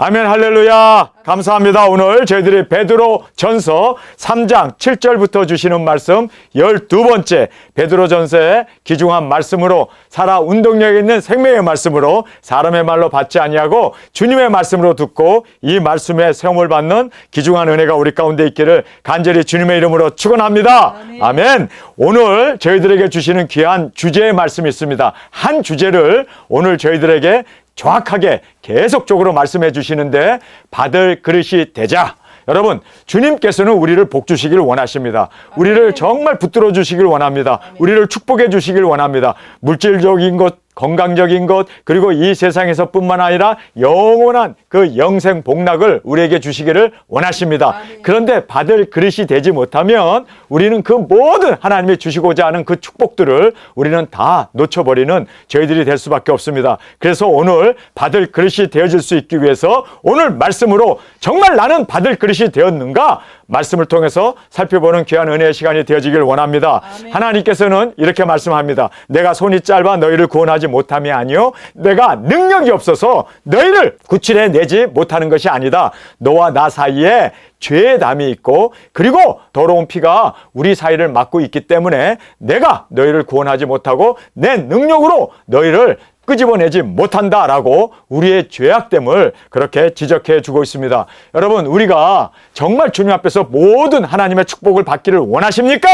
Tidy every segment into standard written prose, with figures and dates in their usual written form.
아멘, 할렐루야. 감사합니다. 오늘 저희들이 베드로 전서 3장 7절부터 주시는 말씀 12번째 베드로 전서의 귀중한 말씀으로 살아 운동력 있는 생명의 말씀으로 사람의 말로 받지 아니하고 주님의 말씀으로 듣고 이 말씀에 세움을 받는 귀중한 은혜가 우리 가운데 있기를 간절히 주님의 이름으로 축원합니다. 아멘. 오늘 저희들에게 주시는 귀한 주제의 말씀이 있습니다. 한 주제를 오늘 저희들에게 정확하게 계속적으로 말씀해 주시는데 받을 그릇이 되자. 여러분, 주님께서는 우리를 복 주시길 원하십니다. 우리를 정말 붙들어 주시길 원합니다. 우리를 축복해 주시길 원합니다. 물질적인 것, 건강적인 것, 그리고 이 세상에서 뿐만 아니라 영원한 그 영생 복락을 우리에게 주시기를 원하십니다. 그런데 받을 그릇이 되지 못하면 우리는 그 모든 하나님이 주시고자 하는 그 축복들을 우리는 다 놓쳐버리는 저희들이 될 수밖에 없습니다. 그래서 오늘 받을 그릇이 되어질 수 있기 위해서 오늘 말씀으로 정말 나는 받을 그릇이 되었는가? 말씀을 통해서 살펴보는 귀한 은혜의 시간이 되어지길 원합니다. 하나님께서는 이렇게 말씀합니다. 내가 손이 짧아 너희를 구원하지 못함이 아니요 내가 능력이 없어서 너희를 구출해 내지 못하는 것이 아니다. 너와 나 사이에 죄의 담이 있고 그리고 더러운 피가 우리 사이를 막고 있기 때문에 내가 너희를 구원하지 못하고 내 능력으로 너희를 끄집어내지 못한다라고 우리의 죄악됨을 그렇게 지적해 주고 있습니다. 여러분, 우리가 정말 주님 앞에서 모든 하나님의 축복을 받기를 원하십니까?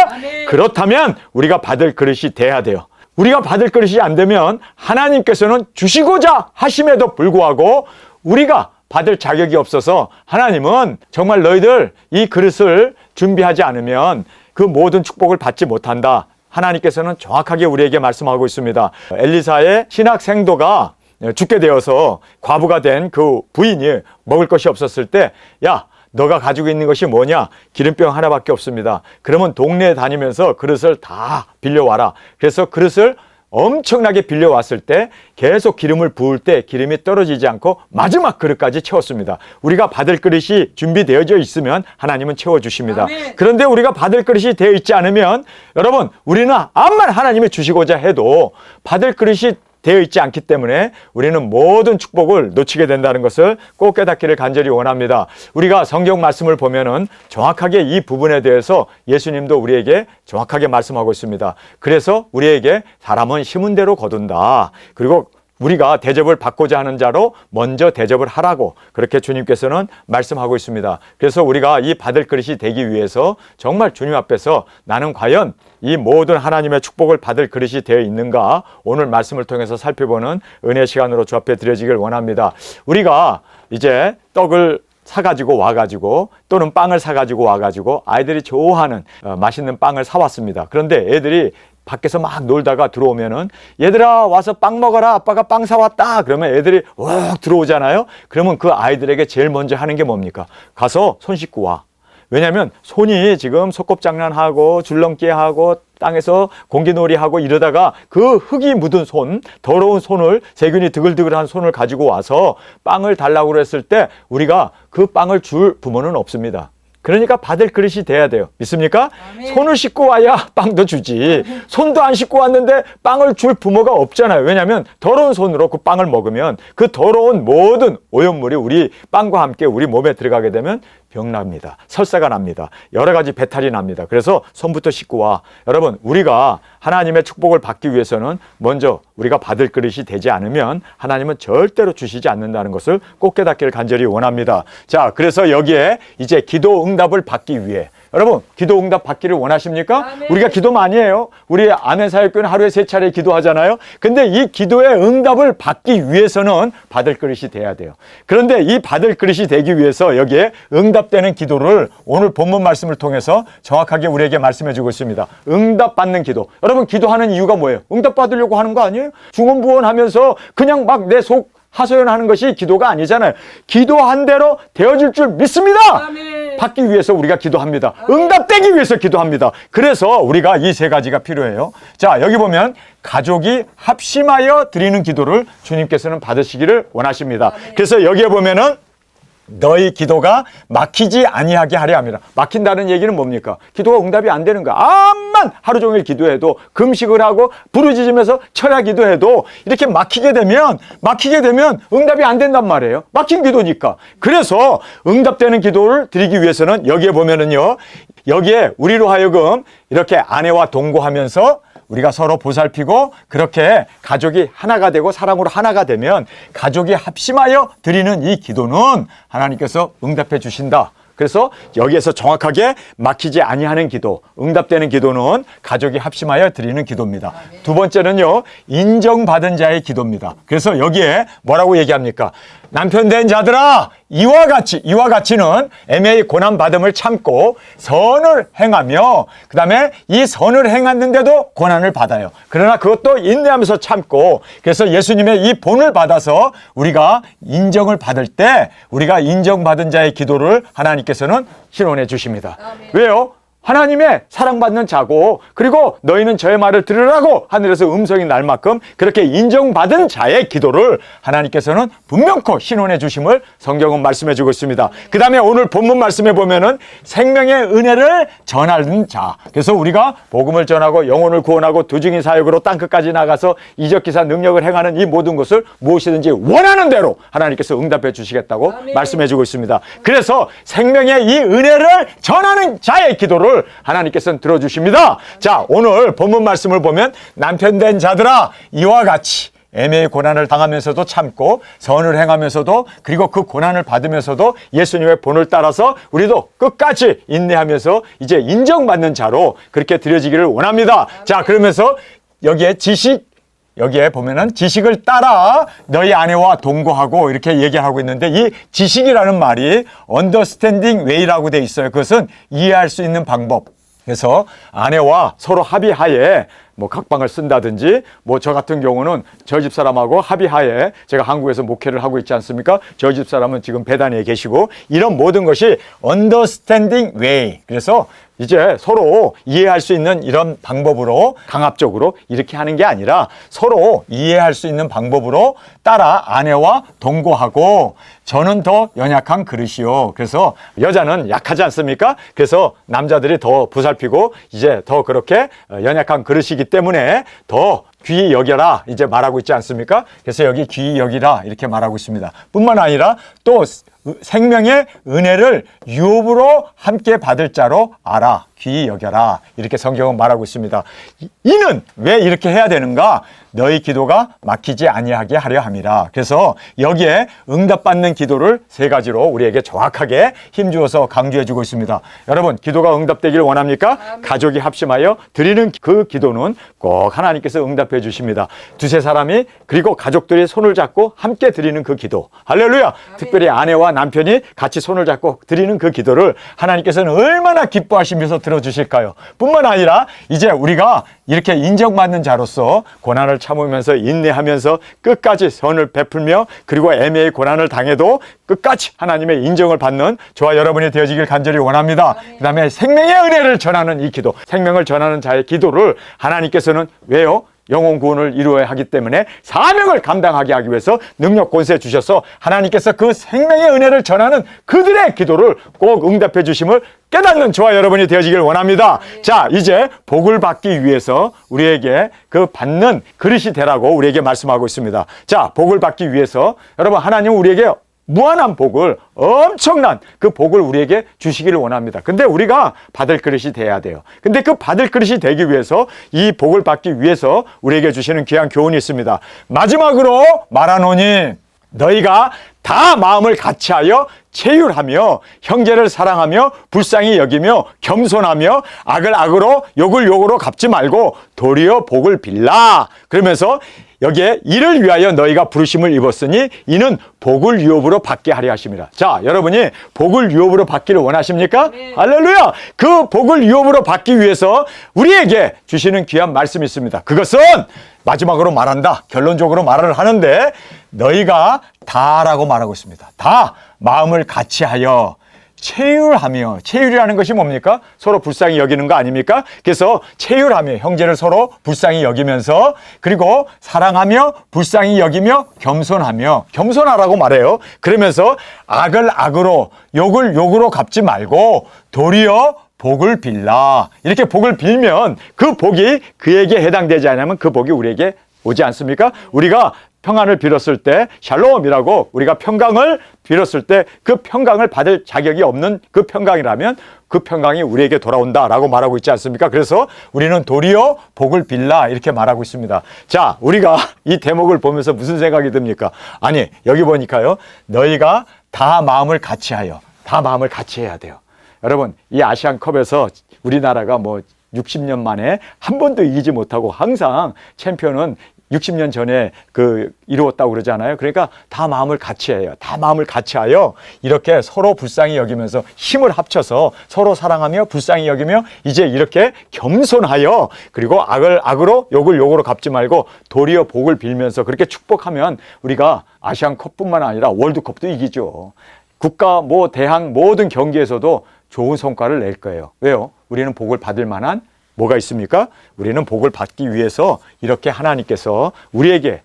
그렇다면 우리가 받을 그릇이 돼야 돼요. 우리가 받을 그릇이 안 되면 하나님께서는 주시고자 하심에도 불구하고 우리가 받을 자격이 없어서 하나님은 정말 너희들 이 그릇을 준비하지 않으면 그 모든 축복을 받지 못한다. 하나님께서는 정확하게 우리에게 말씀하고 있습니다. 엘리사의 신학 생도가 죽게 되어서 과부가 된 그 부인이 먹을 것이 없었을 때, 야, 너가 가지고 있는 것이 뭐냐? 기름병 하나밖에 없습니다. 그러면 동네에 다니면서 그릇을 다 빌려와라. 그래서 그릇을 엄청나게 빌려왔을 때 계속 기름을 부을 때 기름이 떨어지지 않고 마지막 그릇까지 채웠습니다. 우리가 받을 그릇이 준비되어져 있으면 하나님은 채워주십니다. 그런데 우리가 받을 그릇이 되어 있지 않으면 여러분, 우리는 암만 하나님이 주시고자 해도 받을 그릇이 되어 있지 않기 때문에 우리는 모든 축복을 놓치게 된다는 것을 꼭 깨닫기를 간절히 원합니다. 우리가 성경 말씀을 보면은 정확하게 이 부분에 대해서 예수님도 우리에게 정확하게 말씀하고 있습니다. 그래서 우리에게 사람은 심은 대로 거둔다. 그리고 우리가 대접을 받고자 하는 자로 먼저 대접을 하라고 그렇게 주님께서는 말씀하고 있습니다. 그래서 우리가 이 받을 그릇이 되기 위해서 정말 주님 앞에서 나는 과연 이 모든 하나님의 축복을 받을 그릇이 되어 있는가? 오늘 말씀을 통해서 살펴보는 은혜 시간으로 주 앞에 드려지길 원합니다. 우리가 이제 떡을 사가지고 와가지고 또는 빵을 사가지고 와가지고 아이들이 좋아하는 맛있는 빵을 사왔습니다. 그런데 애들이 밖에서 막 놀다가 들어오면은 얘들아 와서 빵 먹어라, 아빠가 빵 사왔다. 그러면 애들이 욱 들어오잖아요. 그러면 그 아이들에게 제일 먼저 하는 게 뭡니까? 가서 손 씻고 와. 왜냐하면 손이 지금 소꿉장난하고 줄넘기하고 땅에서 공기놀이하고 이러다가 그 흙이 묻은 손, 더러운 손을, 세균이 드글드글한 손을 가지고 와서 빵을 달라고 그랬을 때 우리가 그 빵을 줄 부모는 없습니다. 그러니까 받을 그릇이 돼야 돼요. 믿습니까? 아멘. 손을 씻고 와야 빵도 주지. 손도 안 씻고 왔는데 빵을 줄 부모가 없잖아요. 왜냐하면 더러운 손으로 그 빵을 먹으면 그 더러운 모든 오염물이 우리 빵과 함께 우리 몸에 들어가게 되면 병납니다. 설사가 납니다. 여러 가지 배탈이 납니다. 그래서 손부터 씻고 와. 여러분, 우리가 하나님의 축복을 받기 위해서는 먼저 우리가 받을 그릇이 되지 않으면 하나님은 절대로 주시지 않는다는 것을 꼭 깨닫기를 간절히 원합니다. 자, 그래서 여기에 이제 기도 응답을 받기 위해 여러분, 기도 응답 받기를 원하십니까? 아멘. 우리가 기도 많이 해요. 우리 아멘사역교회는 하루에 3차례 기도하잖아요. 근데 이 기도의 응답을 받기 위해서는 받을 그릇이 돼야 돼요. 그런데 이 받을 그릇이 되기 위해서 여기에 응답되는 기도를 오늘 본문 말씀을 통해서 정확하게 우리에게 말씀해 주고 있습니다. 응답받는 기도. 여러분, 기도하는 이유가 뭐예요? 응답 받으려고 하는 거 아니에요? 중언부언하면서 그냥 막 내 속 하소연하는 것이 기도가 아니잖아요. 기도한 대로 되어질 줄 믿습니다. 아멘. 받기 위해서 우리가 기도합니다. 아멘. 응답되기 위해서 기도합니다. 그래서 우리가 이 3가지가 필요해요. 자, 여기 보면 가족이 합심하여 드리는 기도를 주님께서는 받으시기를 원하십니다. 아멘. 그래서 여기에 보면은 너희 기도가 막히지 아니하게 하려 함이라. 막힌다는 얘기는 뭡니까? 기도가 응답이 안 되는 거야. 암만 하루 종일 기도해도, 금식을 하고 부르짖으면서 철야 기도해도 이렇게 막히게 되면 응답이 안 된단 말이에요. 막힌 기도니까. 그래서 응답되는 기도를 드리기 위해서는 여기에 보면은요, 여기에 우리로 하여금 이렇게 아내와 동거하면서 우리가 서로 보살피고 그렇게 가족이 하나가 되고 사랑으로 하나가 되면 가족이 합심하여 드리는 이 기도는 하나님께서 응답해 주신다. 그래서 여기에서 정확하게 막히지 아니하는 기도, 응답되는 기도는 가족이 합심하여 드리는 기도입니다. 두 번째는요, 인정받은 자의 기도입니다. 그래서 여기에 뭐라고 얘기합니까? 남편 된 자들아, 이와 같이는 애매히 고난받음을 참고 선을 행하며, 그 다음에 이 선을 행했는데도 고난을 받아요. 그러나 그것도 인내하면서 참고, 그래서 예수님의 이 본을 받아서 우리가 인정을 받을 때 우리가 인정받은 자의 기도를 하나님께서는 신원해 주십니다. 왜요? 하나님의 사랑받는 자고, 그리고 너희는 저의 말을 들으라고 하늘에서 음성이 날 만큼 그렇게 인정받은 자의 기도를 하나님께서는 분명코 신원해 주심을 성경은 말씀해 주고 있습니다. 그 다음에 오늘 본문 말씀에 보면은 생명의 은혜를 전하는 자. 그래서 우리가 복음을 전하고 영혼을 구원하고 두중인 사역으로 땅끝까지 나가서 이적기사 능력을 행하는 이 모든 것을 무엇이든지 원하는 대로 하나님께서 응답해 주시겠다고 말씀해 주고 있습니다. 그래서 생명의 이 은혜를 전하는 자의 기도를 하나님께서는 들어주십니다. 자, 오늘 본문 말씀을 보면 남편 된 자들아, 이와 같이 애매히 고난을 당하면서도 참고 선을 행하면서도, 그리고 그 고난을 받으면서도 예수님의 본을 따라서 우리도 끝까지 인내하면서 이제 인정받는 자로 그렇게 드려지기를 원합니다. 자, 그러면서 여기에 보면은 지식을 따라 너희 아내와 동거하고 이렇게 얘기하고 있는데, 이 지식이라는 말이 understanding way라고 돼 있어요. 그것은 이해할 수 있는 방법. 그래서 아내와 서로 합의하에 뭐 각방을 쓴다든지, 뭐 저 같은 경우는 저 집사람하고 합의하에 제가 한국에서 목회를 하고 있지 않습니까? 저 집사람은 지금 배단위에 계시고, 이런 모든 것이 understanding way. 그래서 이제 서로 이해할 수 있는 이런 방법으로 강압적으로 이렇게 하는 게 아니라 서로 이해할 수 있는 방법으로 따라 아내와 동거하고, 저는 더 연약한 그릇이요. 그래서 여자는 약하지 않습니까? 그래서 남자들이 더 보살피고 이제 더 그렇게 연약한 그릇이기 때문에 더 귀히 여겨라 이제 말하고 있지 않습니까? 그래서 여기 귀히 여기라 이렇게 말하고 있습니다. 뿐만 아니라 또 생명의 은혜를 유업으로 함께 받을 자로 알아, 귀히 여겨라, 이렇게 성경은 말하고 있습니다. 이는 왜 이렇게 해야 되는가? 너희 기도가 막히지 아니하게 하려 함이라. 그래서 여기에 응답받는 기도를 세 가지로 우리에게 정확하게 힘주어서 강조해 주고 있습니다. 여러분, 기도가 응답되기를 원합니까? 아멘. 가족이 합심하여 드리는 그 기도는 꼭 하나님께서 응답해 주십니다. 두세 사람이, 그리고 가족들이 손을 잡고 함께 드리는 그 기도, 할렐루야. 아멘. 특별히 아내와 남편이 같이 손을 잡고 드리는 그 기도를 하나님께서는 얼마나 기뻐하시면서 들어주실까요? 뿐만 아니라 이제 우리가 이렇게 인정받는 자로서 고난을 참으면서 인내하면서 끝까지 선을 베풀며, 그리고 애매히 고난을 당해도 끝까지 하나님의 인정을 받는 저와 여러분이 되어지길 간절히 원합니다. 그 다음에 생명의 은혜를 전하는 이 기도, 생명을 전하는 자의 기도를 하나님께서는 왜요? 영혼 구원을 이루어야 하기 때문에 사명을 감당하게 하기 위해서 능력 권세 주셔서 하나님께서 그 생명의 은혜를 전하는 그들의 기도를 꼭 응답해 주심을 깨닫는 저와 여러분이 되어지길 원합니다. 자, 이제 복을 받기 위해서 우리에게 그 받는 그릇이 되라고 우리에게 말씀하고 있습니다. 자, 복을 받기 위해서 여러분, 하나님은 우리에게 무한한 복을, 엄청난 그 복을 우리에게 주시기를 원합니다. 근데 우리가 받을 그릇이 돼야 돼요. 근데 그 받을 그릇이 되기 위해서, 이 복을 받기 위해서 우리에게 주시는 귀한 교훈이 있습니다. 마지막으로 말하노니 너희가 다 마음을 같이하여 체휼하며 형제를 사랑하며 불쌍히 여기며 겸손하며 악을 악으로 욕을 욕으로 갚지 말고 도리어 복을 빌라. 그러면서 여기에 이를 위하여 너희가 부르심을 입었으니 이는 복을 유업으로 받게 하려 하심이라. 자, 여러분이 복을 유업으로 받기를 원하십니까? 네. 할렐루야. 그 복을 유업으로 받기 위해서 우리에게 주시는 귀한 말씀이 있습니다. 그것은 마지막으로 말한다, 결론적으로 말을 하는데, 너희가 다라고 말하고 있습니다. 다 마음을 같이하여 체휼하며, 체휼이라는 것이 뭡니까? 서로 불쌍히 여기는 거 아닙니까? 그래서 체휼하며, 형제를 서로 불쌍히 여기면서, 그리고 사랑하며 불쌍히 여기며 겸손하며, 겸손하라고 말해요. 그러면서 악을 악으로, 욕을 욕으로 갚지 말고 도리어 복을 빌라. 이렇게 복을 빌면 그 복이 그에게 해당되지 않으면 그 복이 우리에게 오지 않습니까? 우리가 평안을 빌었을 때 샬롬이라고, 우리가 평강을 빌었을 때 그 평강을 받을 자격이 없는 그 평강이라면 그 평강이 우리에게 돌아온다라고 말하고 있지 않습니까? 그래서 우리는 도리어 복을 빌라 이렇게 말하고 있습니다. 자, 우리가 이 대목을 보면서 무슨 생각이 듭니까? 아니, 여기 보니까요, 너희가 다 마음을 같이하여, 다 마음을 같이 해야 돼요. 여러분, 이 아시안컵에서 우리나라가 뭐 60년 만에 한 번도 이기지 못하고 항상 챔피언은 60년 전에 이루었다고 그러잖아요. 그러니까 다 마음을 같이 해요. 다 마음을 같이 하여 이렇게 서로 불쌍히 여기면서 힘을 합쳐서 서로 사랑하며 불쌍히 여기며 이제 이렇게 겸손하여, 그리고 악을 악으로 욕을 욕으로 갚지 말고 도리어 복을 빌면서 그렇게 축복하면 우리가 아시안컵뿐만 아니라 월드컵도 이기죠. 국가 대항 모든 경기에서도 좋은 성과를 낼 거예요. 왜요? 우리는 복을 받을 만한 뭐가 있습니까? 우리는 복을 받기 위해서 이렇게 하나님께서 우리에게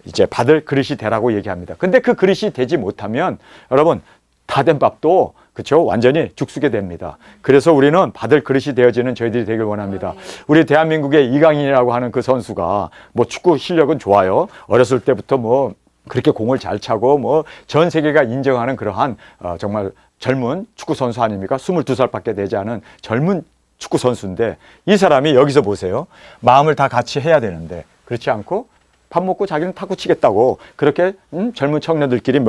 이제 받을 그릇이 되라고 얘기합니다. 근데 그 그릇이 되지 못하면 여러분, 다 된 밥도 그렇죠? 완전히 죽쓰게 됩니다. 그래서 우리는 받을 그릇이 되어지는 저희들이 되길 원합니다. 우리 대한민국의 이강인이라고 하는 그 선수가 뭐 축구 실력은 좋아요. 어렸을 때부터 뭐 그렇게 공을 잘 차고 전 세계가 인정하는 그러한 정말 젊은 축구 선수 아닙니까? 22살밖에 되지 않은 젊은 축구 선수인데, 이 사람이 여기서 보세요. 마음을 다 같이 해야 되는데 그렇지 않고 밥 먹고 자기는 탁구 치겠다고 그렇게 젊은 청년들끼리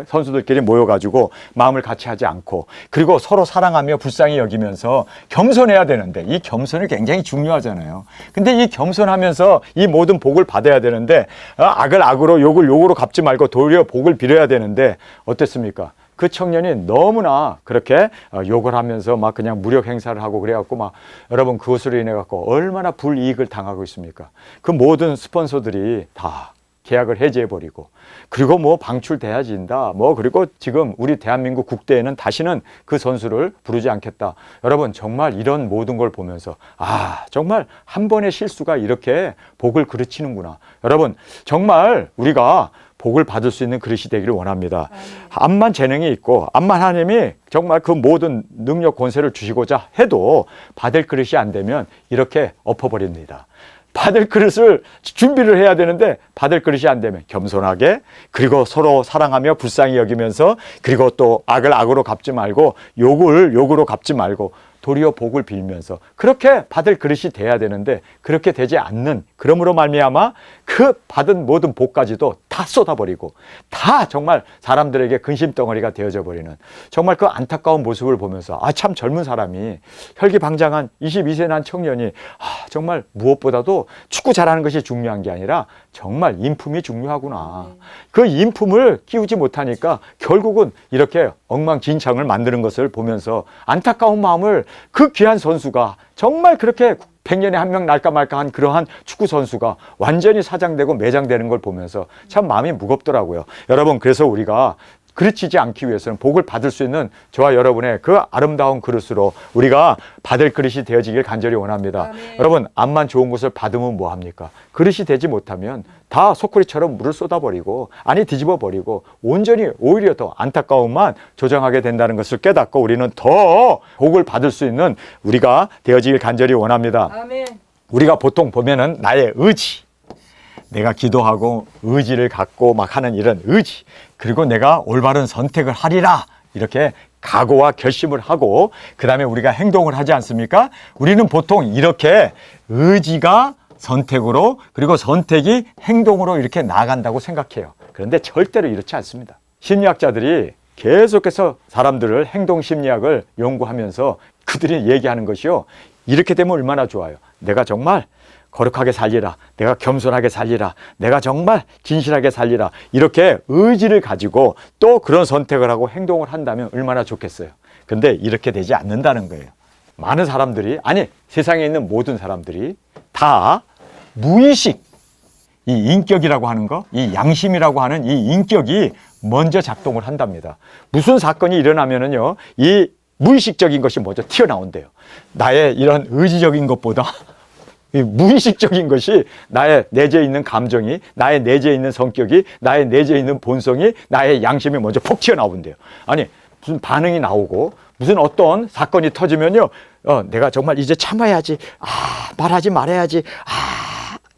선수들끼리 모여가지고 마음을 같이 하지 않고, 그리고 서로 사랑하며 불쌍히 여기면서 겸손해야 되는데, 이 겸손이 굉장히 중요하잖아요. 근데 이 겸손하면서 이 모든 복을 받아야 되는데 악을 악으로 욕을 욕으로 갚지 말고 도리어 복을 빌어야 되는데 어땠습니까? 그 청년이 너무나 그렇게 욕을 하면서 막 그냥 무력 행사를 하고 그래갖고 막, 여러분, 그것으로 인해 갖고 얼마나 불이익을 당하고 있습니까? 그 모든 스폰서들이 다 계약을 해지해버리고, 그리고 방출돼야 진다. 그리고 지금 우리 대한민국 국대에는 다시는 그 선수를 부르지 않겠다. 여러분, 정말 이런 모든 걸 보면서 정말 한 번의 실수가 이렇게 복을 그르치는구나. 여러분, 정말 우리가 복을 받을 수 있는 그릇이 되기를 원합니다. 암만 재능이 있고 암만 하나님이 정말 그 모든 능력 권세를 주시고자 해도 받을 그릇이 안 되면 이렇게 엎어버립니다. 받을 그릇을 준비를 해야 되는데 받을 그릇이 안 되면 겸손하게, 그리고 서로 사랑하며 불쌍히 여기면서, 그리고 또 악을 악으로 갚지 말고 욕을 욕으로 갚지 말고 도리어 복을 빌면서 그렇게 받을 그릇이 돼야 되는데, 그렇게 되지 않는, 그러므로 말미암아 그 받은 모든 복까지도 다 쏟아버리고 다 정말 사람들에게 근심덩어리가 되어져 버리는, 정말 그 안타까운 모습을 보면서 참 젊은 사람이, 혈기방장한 22세 난 청년이 정말 무엇보다도 축구 잘하는 것이 중요한 게 아니라 정말 인품이 중요하구나. 그 인품을 키우지 못하니까 결국은 이렇게 엉망진창을 만드는 것을 보면서 안타까운 마음을, 그 귀한 선수가 정말 그렇게 100년에 한 명 날까 말까 한 그러한 축구 선수가 완전히 사장되고 매장되는 걸 보면서 참 마음이 무겁더라고요. 여러분, 그래서 우리가 그르치지 않기 위해서는 복을 받을 수 있는 저와 여러분의 그 아름다운 그릇으로 우리가 받을 그릇이 되어지길 간절히 원합니다. 아멘. 여러분, 암만 좋은 것을 받으면 뭐합니까? 그릇이 되지 못하면 다 소쿠리처럼 물을 쏟아버리고, 뒤집어 버리고 온전히 오히려 더 안타까움만 조장하게 된다는 것을 깨닫고 우리는 더 복을 받을 수 있는 우리가 되어지길 간절히 원합니다. 아멘. 우리가 보통 보면은 나의 의지, 내가 기도하고 의지를 갖고 막 하는 이런 의지, 그리고 내가 올바른 선택을 하리라 이렇게 각오와 결심을 하고 그 다음에 우리가 행동을 하지 않습니까? 우리는 보통 이렇게 의지가 선택으로, 그리고 선택이 행동으로 이렇게 나아간다고 생각해요. 그런데 절대로 이렇지 않습니다. 심리학자들이 계속해서 사람들을 행동 심리학을 연구하면서 그들이 얘기하는 것이요, 이렇게 되면 얼마나 좋아요. 내가 정말 거룩하게 살리라, 내가 겸손하게 살리라, 내가 정말 진실하게 살리라, 이렇게 의지를 가지고 또 그런 선택을 하고 행동을 한다면 얼마나 좋겠어요. 근데 이렇게 되지 않는다는 거예요. 많은 사람들이, 세상에 있는 모든 사람들이 다 무의식, 이 인격이라고 하는 거, 이 양심이라고 하는 이 인격이 먼저 작동을 한답니다. 무슨 사건이 일어나면은요, 이 무의식적인 것이 먼저 튀어나온대요. 나의 이런 의지적인 것보다 이 무의식적인 것이 나의 내재에 있는 감정이, 나의 내재에 있는 성격이, 나의 내재에 있는 본성이, 나의 양심이 먼저 폭 튀어나온대요. 아니, 무슨 반응이 나오고 무슨 어떤 사건이 터지면요, 내가 정말 이제 참아야지, 말하지 말아야지,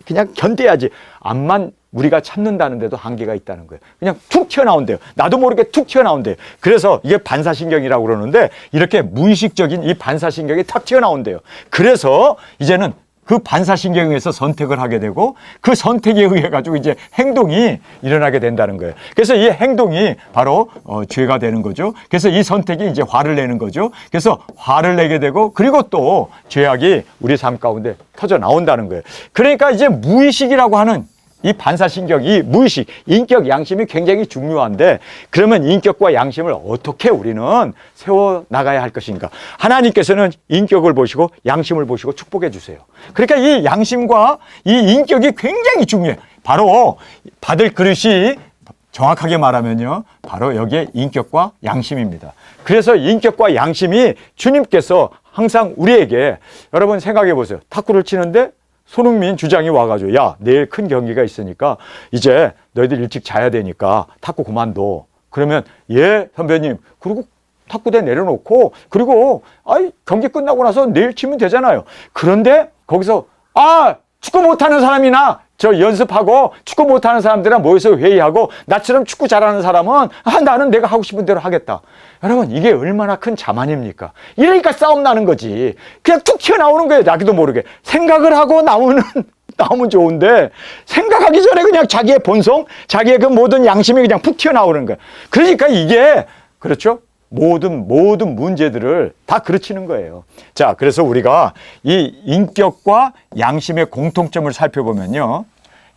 그냥 견뎌야지. 암만 우리가 참는다는데도 한계가 있다는 거예요. 그냥 툭 튀어나온대요. 나도 모르게 툭 튀어나온대요. 그래서 이게 반사신경이라고 그러는데, 이렇게 무의식적인 이 반사신경이 탁 튀어나온대요. 그래서 이제는 그 반사신경에 의해서 선택을 하게 되고, 그 선택에 의해 가지고 이제 행동이 일어나게 된다는 거예요. 그래서 이 행동이 바로 죄가 되는 거죠. 그래서 이 선택이 이제 화를 내는 거죠. 그래서 화를 내게 되고, 그리고 또 죄악이 우리 삶 가운데 터져 나온다는 거예요. 그러니까 이제 무의식이라고 하는 이 반사신경, 이 무의식, 인격, 양심이 굉장히 중요한데, 그러면 인격과 양심을 어떻게 우리는 세워나가야 할 것인가? 하나님께서는 인격을 보시고 양심을 보시고 축복해 주세요. 그러니까 이 양심과 이 인격이 굉장히 중요해요. 바로 받을 그릇이 정확하게 말하면요, 바로 여기에 인격과 양심입니다. 그래서 인격과 양심이 주님께서 항상 우리에게, 여러분 생각해 보세요. 탁구를 치는데 손흥민 주장이 와가지고, 야, 내일 큰 경기가 있으니까 이제 너희들 일찍 자야 되니까 탁구 그만둬. 그러면, 예, 선배님. 그리고 탁구대 내려놓고, 그리고 경기 끝나고 나서 내일 치면 되잖아요. 그런데 거기서 축구 못하는 사람이나 저 연습하고 축구 못하는 사람들이랑 모여서 회의하고, 나처럼 축구 잘하는 사람은 나는 내가 하고 싶은 대로 하겠다. 여러분, 이게 얼마나 큰 자만입니까? 이러니까 싸움 나는 거지. 그냥 툭 튀어나오는 거예요. 나기도 모르게. 생각을 하고 나오면 좋은데, 생각하기 전에 그냥 자기의 본성, 자기의 그 모든 양심이 그냥 푹 튀어나오는 거예요. 그러니까 이게, 그렇죠? 모든 문제들을 다 그르치는 거예요. 자, 그래서 우리가 이 인격과 양심의 공통점을 살펴보면요,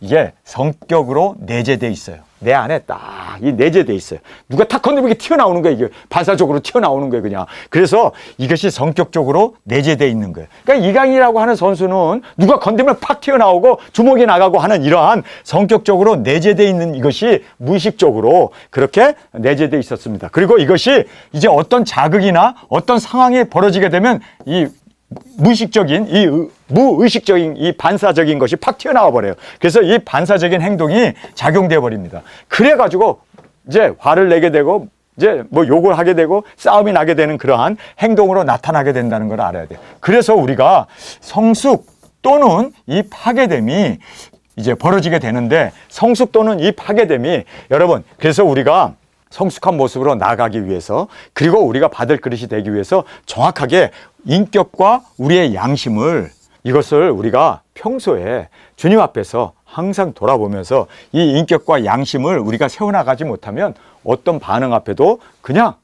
이게 성격으로 내재되어 있어요. 내 안에 딱 이 내재되어 있어요. 누가 탁 건드리면 이게 튀어나오는 거예요. 이게 반사적으로 튀어나오는 거예요, 그냥. 그래서 이것이 성격적으로 내재되어 있는 거예요. 그러니까 이강인이라고 하는 선수는 누가 건드리면 팍 튀어나오고 주먹이 나가고 하는 이러한 성격적으로 내재되어 있는 이것이 무의식적으로 그렇게 내재되어 있었습니다. 그리고 이것이 이제 어떤 자극이나 어떤 상황이 벌어지게 되면 이 무의식적인, 무의식적인 이 반사적인 것이 팍 튀어나와 버려요. 그래서 이 반사적인 행동이 작용돼 버립니다. 그래가지고 이제 화를 내게 되고, 이제 뭐 욕을 하게 되고 싸움이 나게 되는 그러한 행동으로 나타나게 된다는 걸 알아야 돼요. 그래서 우리가 성숙 또는 이 파괴됨이 이제 벌어지게 되는데, 성숙 또는 이 파괴됨이, 여러분, 그래서 우리가 성숙한 모습으로 나아가기 위해서, 그리고 우리가 받을 그릇이 되기 위해서 정확하게 인격과 우리의 양심을, 이것을 우리가 평소에 주님 앞에서 항상 돌아보면서 이 인격과 양심을 우리가 세워나가지 못하면 어떤 반응 앞에도 그냥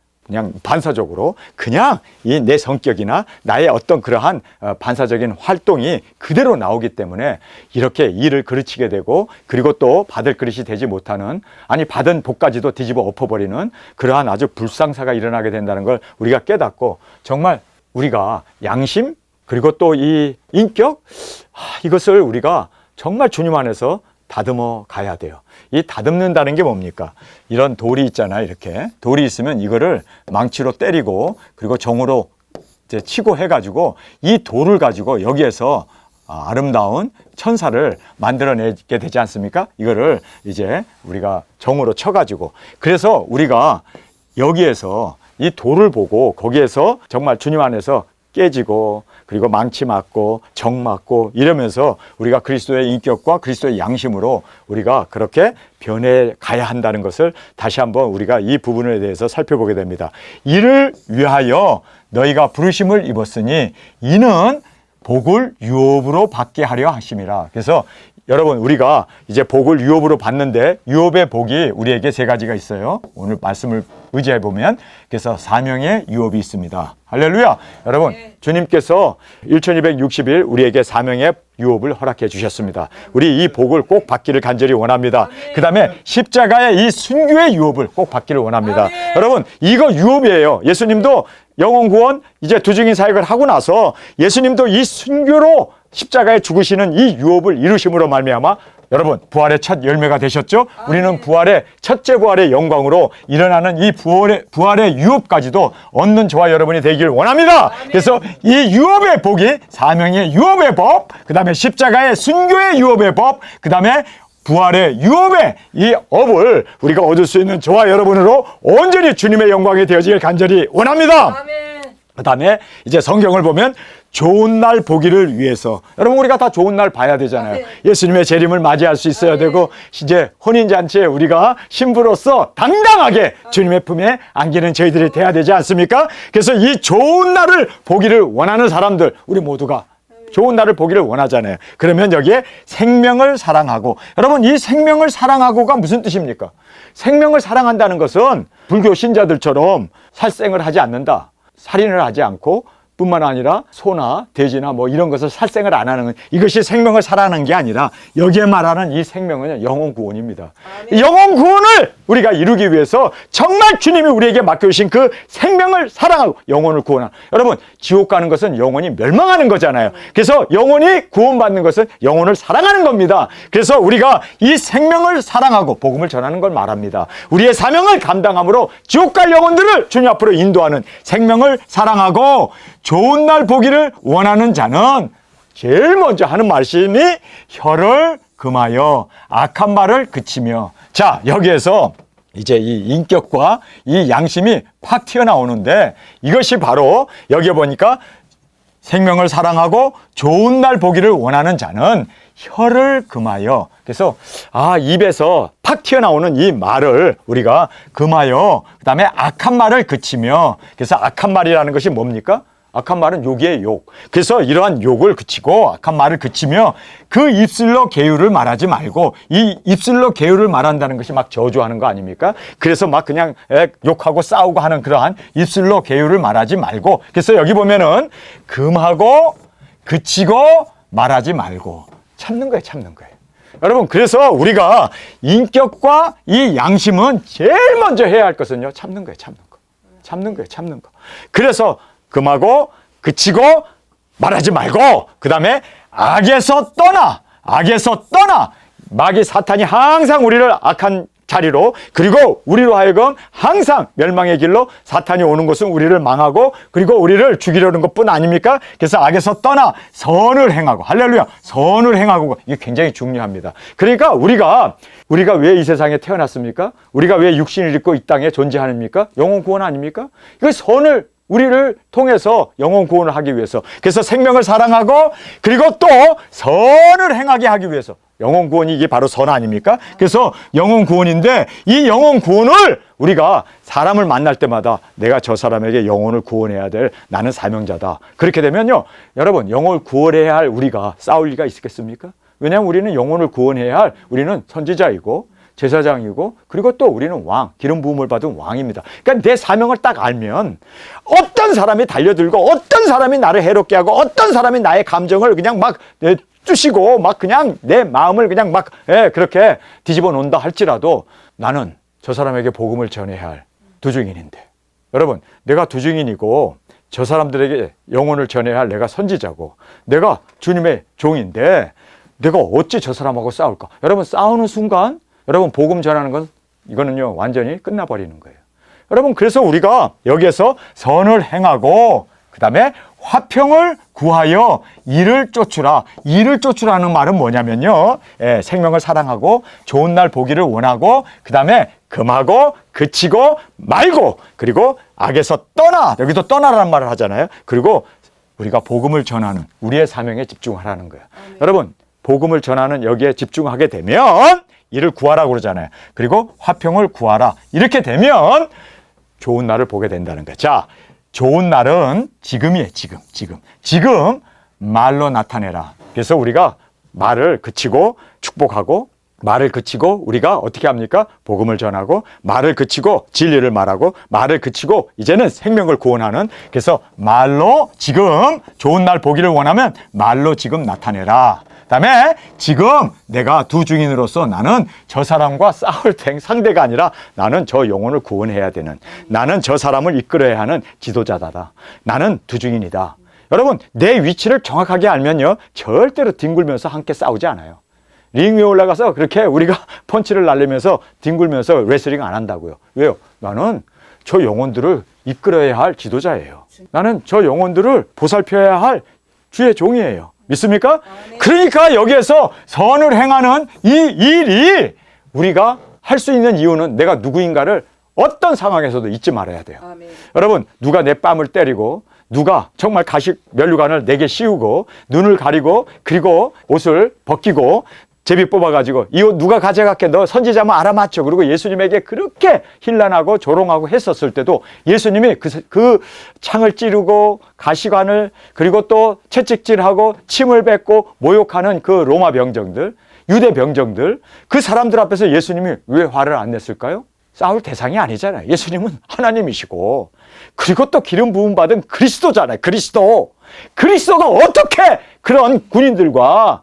반사적으로 그냥 이 내 성격이나 나의 어떤 그러한 반사적인 활동이 그대로 나오기 때문에 이렇게 일을 그르치게 되고, 그리고 또 받을 그릇이 되지 못하는, 아니 받은 복까지도 뒤집어 엎어버리는 그러한 아주 불상사가 일어나게 된다는 걸 우리가 깨닫고, 정말 우리가 양심 그리고 또 이 인격, 이것을 우리가 정말 주님 안에서 다듬어 가야 돼요. 이 다듬는다는 게 뭡니까? 이런 돌이 있잖아요. 이렇게 돌이 있으면 이거를 망치로 때리고, 그리고 정으로 이제 치고 해가지고 이 돌을 가지고 여기에서 아름다운 천사를 만들어내게 되지 않습니까? 이거를 이제 우리가 정으로 쳐가지고, 그래서 우리가 여기에서 이 돌을 보고 거기에서 정말 주님 안에서 깨지고, 그리고 망치 맞고 정 맞고 이러면서 우리가 그리스도의 인격과 그리스도의 양심으로 우리가 그렇게 변해 가야 한다는 것을 다시 한번 우리가 이 부분에 대해서 살펴보게 됩니다. 이를 위하여 너희가 부르심을 입었으니 이는 복을 유업으로 받게 하려 하심이라. 그래서 여러분, 우리가 이제 복을 유업으로 받는데, 유업의 복이 우리에게 세 가지가 있어요. 오늘 말씀을 의지해 보면, 그래서 사명의 유업이 있습니다. 할렐루야. 여러분, 주님께서 1260일 우리에게 사명의 유업을 허락해 주셨습니다. 우리 이 복을 꼭 받기를 간절히 원합니다. 그 다음에 십자가의 이 순교의 유업을 꼭 받기를 원합니다. 여러분, 이거 유업이에요. 예수님도 영혼 구원, 이제 두증인 사역을 하고 나서 예수님도 이 순교로 십자가에 죽으시는 이 유업을 이루심으로 말미암아 여러분 부활의 첫 열매가 되셨죠? 우리는 부활의 첫째 부활의 영광으로 일어나는 이 부활의 유업까지도 얻는 저와 여러분이 되길 원합니다. 그래서 이 유업의 복이 사명의 유업의 법, 그 다음에 십자가의 순교의 유업의 법, 그 다음에 부활의 유업의 이 업을 우리가 얻을 수 있는 저와 여러분으로 온전히 주님의 영광이 되어지길 간절히 원합니다. 그 다음에 이제 성경을 보면 좋은 날 보기를 위해서, 여러분 우리가 다 좋은 날 봐야 되잖아요. 예수님의 재림을 맞이할 수 있어야 되고, 이제 혼인잔치에 우리가 신부로서 당당하게 주님의 품에 안기는 저희들이 돼야 되지 않습니까? 그래서 이 좋은 날을 보기를 원하는 사람들, 우리 모두가 좋은 날을 보기를 원하잖아요. 그러면 여기에 생명을 사랑하고, 여러분 이 생명을 사랑하고가 무슨 뜻입니까? 생명을 사랑한다는 것은 불교 신자들처럼 살생을 하지 않는다, 살인을 하지 않고, 뿐만 아니라 소나 돼지나 뭐 이런 것을 살생을 안 하는, 이것이 생명을 사랑하는 게 아니라 여기에 말하는 이 생명은 영혼 구원입니다. 영혼 구원을 우리가 이루기 위해서 정말 주님이 우리에게 맡겨주신 그 생명을 사랑하고 영혼을 구원하는, 여러분 지옥 가는 것은 영혼이 멸망하는 거잖아요. 그래서 영혼이 구원받는 것은 영혼을 사랑하는 겁니다. 그래서 우리가 이 생명을 사랑하고 복음을 전하는 걸 말합니다. 우리의 사명을 감당함으로 지옥 갈 영혼들을 주님 앞으로 인도하는 생명을 사랑하고 좋은 날 보기를 원하는 자는 제일 먼저 하는 말씀이 혀를 금하여 악한 말을 그치며. 자, 여기에서 이제 이 인격과 이 양심이 팍 튀어나오는데, 이것이 바로 여기에 보니까 생명을 사랑하고 좋은 날 보기를 원하는 자는 혀를 금하여. 그래서 입에서 팍 튀어나오는 이 말을 우리가 금하여, 그 다음에 악한 말을 그치며. 그래서 악한 말이라는 것이 뭡니까? 악한 말은 욕이에요, 욕. 그래서 이러한 욕을 그치고 악한 말을 그치며 그 입술로 계율을 말하지 말고, 이 입술로 계율을 말한다는 것이 막 저주하는 거 아닙니까? 그래서 막 그냥 욕하고 싸우고 하는 그러한 입술로 계율을 말하지 말고, 그래서 여기 보면은 금하고 그치고 말하지 말고 참는 거예요, 참는 거예요. 여러분, 그래서 우리가 인격과 이 양심은 제일 먼저 해야 할 것은요, 참는 거예요, 참는 거. 참는 거예요, 참는 거. 그래서 금하고 그치고 말하지 말고, 그 다음에 악에서 떠나, 악에서 떠나. 마귀 사탄이 항상 우리를 악한 자리로, 그리고 우리로 하여금 항상 멸망의 길로 사탄이 오는 것은 우리를 망하고, 그리고 우리를 죽이려는 것뿐 아닙니까? 그래서 악에서 떠나 선을 행하고, 할렐루야, 선을 행하고. 이게 굉장히 중요합니다. 그러니까 우리가 왜 이 세상에 태어났습니까? 우리가 왜 육신을 입고 이 땅에 존재하십니까? 영혼 구원 아닙니까? 이거 선을, 우리를 통해서 영혼 구원을 하기 위해서, 그래서 생명을 사랑하고, 그리고 또 선을 행하게 하기 위해서. 영혼 구원이 이게 바로 선 아닙니까? 그래서 영혼 구원인데, 이 영혼 구원을 우리가 사람을 만날 때마다 내가 저 사람에게 영혼을 구원해야 될, 나는 사명자다. 그렇게 되면요, 여러분, 영혼을 구원해야 할 우리가 싸울 리가 있겠습니까? 왜냐하면 우리는 영혼을 구원해야 할, 우리는 선지자이고 제사장이고, 그리고 또 우리는 왕, 기름 부음을 받은 왕입니다. 그러니까 내 사명을 딱 알면 어떤 사람이 달려들고, 어떤 사람이 나를 해롭게 하고, 어떤 사람이 나의 감정을 그냥 막 쑤시고 막 그냥 내 마음을 그냥 막 그렇게 뒤집어 놓는다 할지라도, 나는 저 사람에게 복음을 전해야 할 두중인인데, 여러분, 내가 두중인이고 저 사람들에게 영혼을 전해야 할 내가 선지자고, 내가 주님의 종인데 내가 어찌 저 사람하고 싸울까? 여러분, 싸우는 순간 여러분 복음 전하는 건 이거는요 완전히 끝나버리는 거예요. 여러분, 그래서 우리가 여기에서 선을 행하고, 그 다음에 화평을 구하여 이를 쫓으라. 이를 쫓으라는 말은 뭐냐면요, 생명을 사랑하고 좋은 날 보기를 원하고, 그 다음에 금하고 그치고 말고, 그리고 악에서 떠나. 여기도 떠나라는 말을 하잖아요. 그리고 우리가 복음을 전하는 우리의 사명에 집중하라는 거예요. 여러분, 복음을 전하는 여기에 집중하게 되면 이를 구하라고 그러잖아요. 그리고 화평을 구하라. 이렇게 되면 좋은 날을 보게 된다는 거예요. 자, 좋은 날은 지금이에요. 지금 말로 나타내라. 그래서 우리가 말을 그치고 축복하고, 말을 그치고 우리가 어떻게 합니까? 복음을 전하고, 말을 그치고 진리를 말하고, 말을 그치고 이제는 생명을 구원하는, 그래서 말로 지금 좋은 날 보기를 원하면 말로 지금 나타내라. 그다음에 지금 내가 두중인으로서 나는 저 사람과 싸울 상대가 아니라 나는 저 영혼을 구원해야 되는, 나는 저 사람을 이끌어야 하는 지도자다. 나는 두중인이다. 여러분, 내 위치를 정확하게 알면요 절대로 뒹굴면서 함께 싸우지 않아요. 링 위에 올라가서 그렇게 우리가 펀치를 날리면서 뒹굴면서 레슬링 안 한다고요. 왜요? 나는 저 영혼들을 이끌어야 할 지도자예요. 나는 저 영혼들을 보살펴야 할 주의 종이에요. 믿습니까? 네. 그러니까 여기에서 선을 행하는 이 일이 우리가 할 수 있는 이유는 내가 누구인가를 어떤 상황에서도 잊지 말아야 돼요. 아멘. 여러분, 누가 내 뺨을 때리고 누가 정말 가식 면류관을 내게 씌우고 눈을 가리고 그리고 옷을 벗기고 제비 뽑아가지고 이 옷 누가 가져갈게, 너 선지자면 알아맞혀. 그리고 예수님에게 그렇게 힐난하고 조롱하고 했었을 때도 예수님이 그 창을 찌르고 가시관을 그리고 또 채찍질하고 침을 뱉고 모욕하는 그 로마 병정들, 유대 병정들, 그 사람들 앞에서 예수님이 왜 화를 안 냈을까요? 싸울 대상이 아니잖아요. 예수님은 하나님이시고 그리고 또 기름 부음 받은 그리스도잖아요. 그리스도가 어떻게 그런 군인들과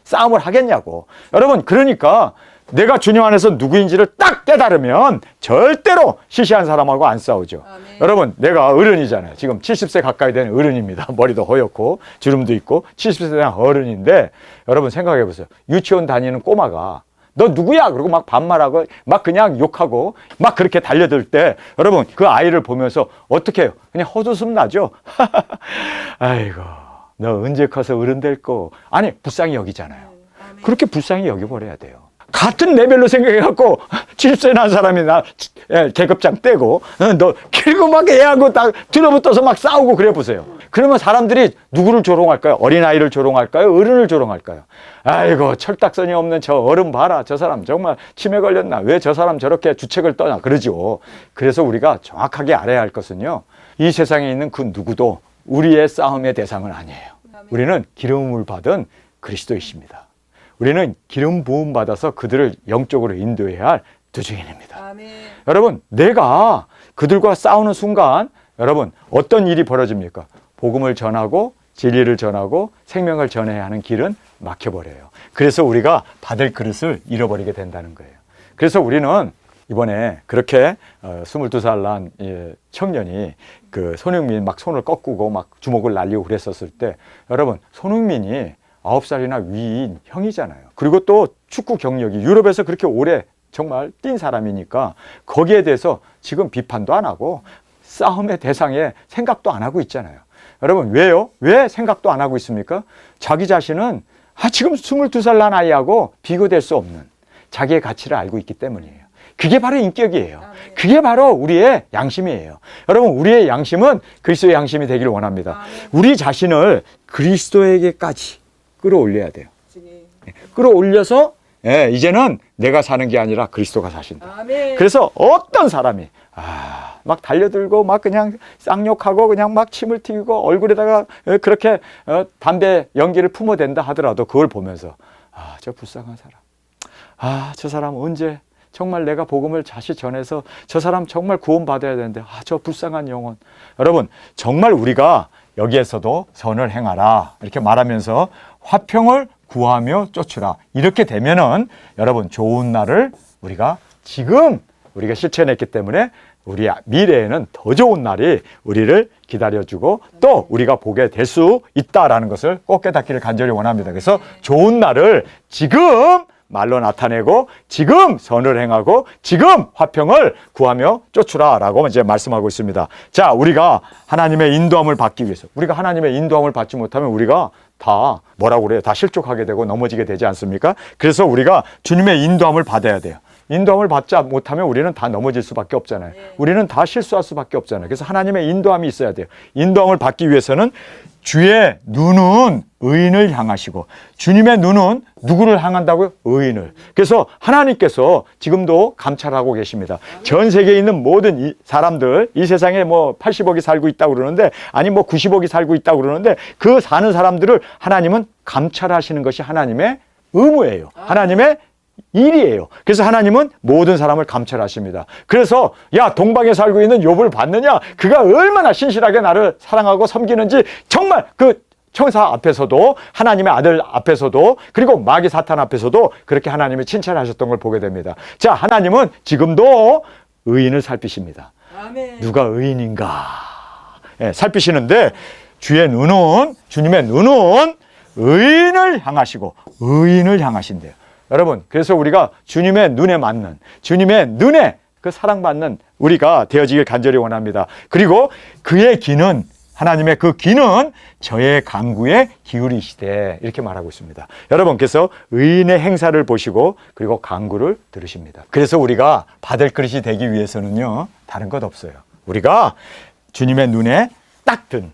싸움을 하겠냐고. 여러분, 그러니까 내가 주님 안에서 누구인지를 딱 깨달으면 절대로 시시한 사람하고 안 싸우죠. 아멘. 여러분, 내가 어른이잖아요. 지금 70세 가까이 된 어른입니다. 머리도 허옇고 주름도 있고 70세 된 어른인데 여러분 생각해 보세요. 유치원 다니는 꼬마가 너 누구야? 그러고 막 반말하고 막 그냥 욕하고 막 그렇게 달려들 때 여러분 그 아이를 보면서 어떻게 해요? 그냥 헛웃음 나죠? 아이고, 너 언제 커서 어른 될 거. 아니, 불쌍히 여기잖아요. 아멘. 그렇게 불쌍히 여겨버려야 돼요. 같은 레벨로 생각해갖고 70세 난 사람이 나 계급장 떼고 너 길고 막 애하고 딱 들어붙어서 막 싸우고 그래 보세요. 그러면 사람들이 누구를 조롱할까요? 어린아이를 조롱할까요? 어른을 조롱할까요? 아이고, 철딱선이 없는 저 어른 봐라. 저 사람 정말 치매 걸렸나? 왜 저 사람 저렇게 주책을 떠나? 그러죠. 그래서 우리가 정확하게 알아야 할 것은요, 이 세상에 있는 그 누구도 우리의 싸움의 대상은 아니에요. 우리는 기름을 받은 그리스도이십니다. 우리는 기름 부음 받아서 그들을 영적으로 인도해야 할 두증인입니다. 아멘. 여러분, 내가 그들과 싸우는 순간 여러분 어떤 일이 벌어집니까? 복음을 전하고 진리를 전하고 생명을 전해야 하는 길은 막혀버려요. 그래서 우리가 받을 그릇을 잃어버리게 된다는 거예요. 그래서 우리는 이번에 그렇게 22살 난 청년이 그 손흥민 막 손을 꺾고 막 주먹을 날리고 그랬었을 때 여러분, 손흥민이 9살이나 위인 형이잖아요. 그리고 또 축구 경력이 유럽에서 그렇게 오래 정말 뛴 사람이니까 거기에 대해서 지금 비판도 안 하고 싸움의 대상에 생각도 안 하고 있잖아요. 여러분, 왜요? 왜 생각도 안 하고 있습니까? 자기 자신은 지금 22살 난 아이하고 비교될 수 없는 자기의 가치를 알고 있기 때문이에요. 그게 바로 인격이에요. 그게 바로 우리의 양심이에요. 여러분, 우리의 양심은 그리스도의 양심이 되기를 원합니다. 우리 자신을 그리스도에게까지 끌어올려야 돼요. 끌어올려서 이제는 내가 사는 게 아니라 그리스도가 사신다. 아멘. 그래서 어떤 사람이 막 달려들고 막 그냥 쌍욕하고 그냥 막 침을 튀기고 얼굴에다가 그렇게 담배 연기를 품어댄다 하더라도 그걸 보면서 저 불쌍한 사람, 저 사람 언제 정말 내가 복음을 다시 전해서 저 사람 정말 구원받아야 되는데 저 불쌍한 영혼. 여러분, 정말 우리가 여기에서도 선을 행하라 이렇게 말하면서 화평을 구하며 쫓으라. 이렇게 되면은 여러분 좋은 날을 우리가 지금 우리가 실천했기 때문에 우리 미래에는 더 좋은 날이 우리를 기다려주고 또 우리가 보게 될 수 있다라는 것을 꼭 깨닫기를 간절히 원합니다. 그래서 좋은 날을 지금 말로 나타내고 지금 선을 행하고 지금 화평을 구하며 쫓으라라고 이제 말씀하고 있습니다. 자, 우리가 하나님의 인도함을 받기 위해서 우리가 하나님의 인도함을 받지 못하면 우리가 다 뭐라고 그래요? 다 실족하게 되고 넘어지게 되지 않습니까? 그래서 우리가 주님의 인도함을 받아야 돼요. 인도함을 받지 못하면 우리는 다 넘어질 수밖에 없잖아요. 우리는 다 실수할 수밖에 없잖아요. 그래서 하나님의 인도함이 있어야 돼요. 인도함을 받기 위해서는 주의 눈은 의인을 향하시고 주님의 눈은 누구를 향한다고요? 의인을. 그래서 하나님께서 지금도 감찰하고 계십니다. 전 세계에 있는 모든 이 사람들, 이 세상에 뭐 80억이 살고 있다고 그러는데 아니 뭐 90억이 살고 있다고 그러는데 그 사는 사람들을 하나님은 감찰하시는 것이 하나님의 의무예요. 하나님의 일이에요. 그래서 하나님은 모든 사람을 감찰하십니다. 그래서 야, 동방에 살고 있는 욥을 봤느냐? 그가 얼마나 신실하게 나를 사랑하고 섬기는지 정말 그 천사 앞에서도 하나님의 아들 앞에서도 그리고 마귀 사탄 앞에서도 그렇게 하나님이 칭찬하셨던 걸 보게 됩니다. 자, 하나님은 지금도 의인을 살피십니다. 아멘. 누가 의인인가? 살피시는데 주의 눈은 주님의 눈은 의인을 향하시고 의인을 향하신대요. 여러분, 그래서 우리가 주님의 눈에 맞는, 주님의 눈에 그 사랑받는 우리가 되어지길 간절히 원합니다. 그리고 그의 귀는, 하나님의 그 귀는 저의 간구에 기울이시되, 이렇게 말하고 있습니다. 여러분께서 의인의 행사를 보시고 그리고 간구를 들으십니다. 그래서 우리가 받을 그릇이 되기 위해서는요, 다른 것 없어요. 우리가 주님의 눈에 딱 든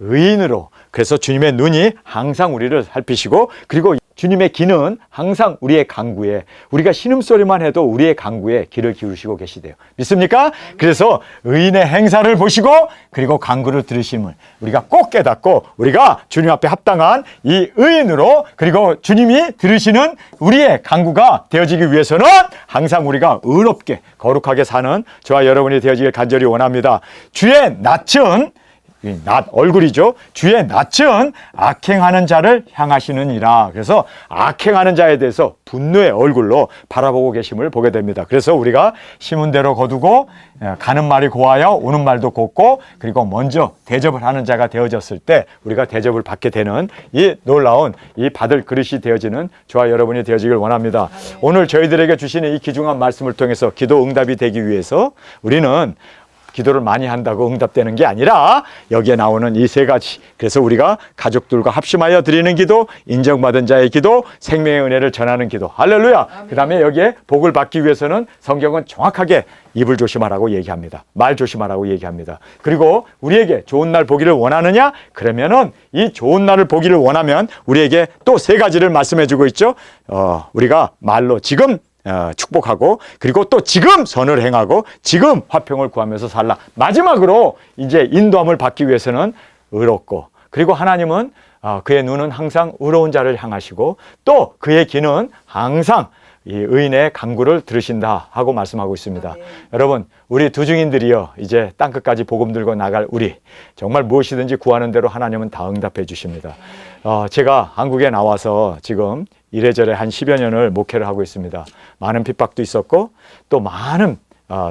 의인으로, 그래서 주님의 눈이 항상 우리를 살피시고, 그리고 주님의 귀는 항상 우리의 간구에, 우리가 신음소리만 해도 우리의 간구에 귀를 기울이시고 계시대요. 믿습니까? 그래서 의인의 행사를 보시고 그리고 간구를 들으심을 우리가 꼭 깨닫고, 우리가 주님 앞에 합당한 이 의인으로, 그리고 주님이 들으시는 우리의 간구가 되어지기 위해서는 항상 우리가 의롭게 거룩하게 사는 저와 여러분이 되어지길 간절히 원합니다. 주의 낯은, 낯, 얼굴이죠. 주의 낯은 악행하는 자를 향하시느니라. 그래서 악행하는 자에 대해서 분노의 얼굴로 바라보고 계심을 보게 됩니다. 그래서 우리가 심은 대로 거두고, 가는 말이 고하여 오는 말도 곱고, 그리고 먼저 대접을 하는 자가 되어졌을 때 우리가 대접을 받게 되는 이 놀라운 이 받을 그릇이 되어지는 저와 여러분이 되어지길 원합니다. 오늘 저희들에게 주시는 이 귀중한 말씀을 통해서 기도 응답이 되기 위해서 우리는 기도를 많이 한다고 응답되는 게 아니라 여기에 나오는 이 세 가지, 그래서 우리가 가족들과 합심하여 드리는 기도, 인정받은 자의 기도, 생명의 은혜를 전하는 기도, 할렐루야. 그 다음에 여기에 복을 받기 위해서는 성경은 정확하게 입을 조심하라고 얘기합니다. 말 조심하라고 얘기합니다. 그리고 우리에게 좋은 날 보기를 원하느냐? 그러면은 이 좋은 날을 보기를 원하면 우리에게 또 세 가지를 말씀해 주고 있죠. 우리가 말로 지금 축복하고, 그리고 또 지금 선을 행하고 지금 화평을 구하면서 살라. 마지막으로 이제 인도함을 받기 위해서는 의롭고, 그리고 하나님은 그의 눈은 항상 의로운 자를 향하시고, 또 그의 귀는 항상 이 의인의 간구를 들으신다 하고 말씀하고 있습니다. 여러분, 우리 두중인들이요, 이제 땅끝까지 복음 들고 나갈 우리, 정말 무엇이든지 구하는 대로 하나님은 다 응답해 주십니다. 제가 한국에 나와서 지금 이래저래 한 10여 년을 목회를 하고 있습니다. 많은 핍박도 있었고, 또 많은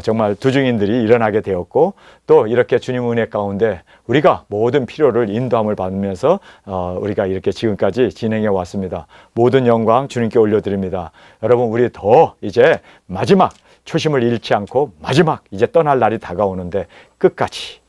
정말 두중인들이 일어나게 되었고, 또 이렇게 주님 은혜 가운데 우리가 모든 필요를 인도함을 받으면서 우리가 이렇게 지금까지 진행해 왔습니다. 모든 영광 주님께 올려드립니다. 여러분, 우리 더 이제 마지막 초심을 잃지 않고 마지막 이제 떠날 날이 다가오는데, 끝까지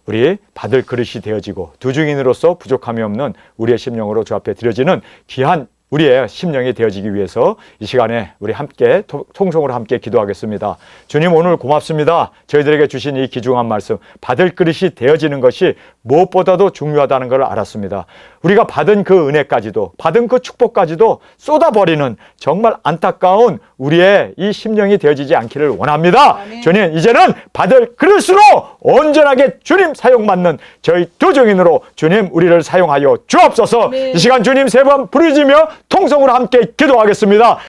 우리 받을 그릇이 되어지고 두중인으로서 부족함이 없는 우리의 심령으로 주 앞에 드려지는 귀한 우리의 심령이 되어지기 위해서 이 시간에 우리 함께 통성으로 함께 기도하겠습니다. 주님, 오늘 고맙습니다. 저희들에게 주신 이 귀중한 말씀, 받을 그릇이 되어지는 것이 무엇보다도 중요하다는 걸 알았습니다. 우리가 받은 그 은혜까지도, 받은 그 축복까지도 쏟아버리는 정말 안타까운 우리의 이 심령이 되어지지 않기를 원합니다. 아멘. 주님, 이제는 받을 그릇으로 온전하게 주님 사용받는 저희 두중인으로 주님 우리를 사용하여 주옵소서. 아멘. 이 시간 주님 세 번 부르짖으며 통성으로 함께 기도하겠습니다.